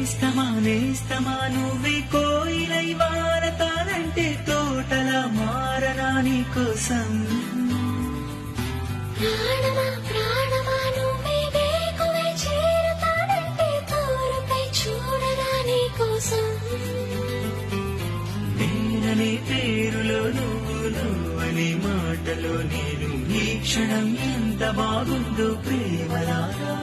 నేస్తమా నువ్వే కోయిలై వారతానంటే తోటలా మారనా నీ కోసం. ప్రాణమా ప్రాణమా నువ్వే వేకువై చేరతానంటే తోరుపై చూడనా నీ కోసం. నేననే పేరులో నువ్వనే మాటలో నేను ఈ క్షణం ఎంత బాగుందో ప్రేమలాగా.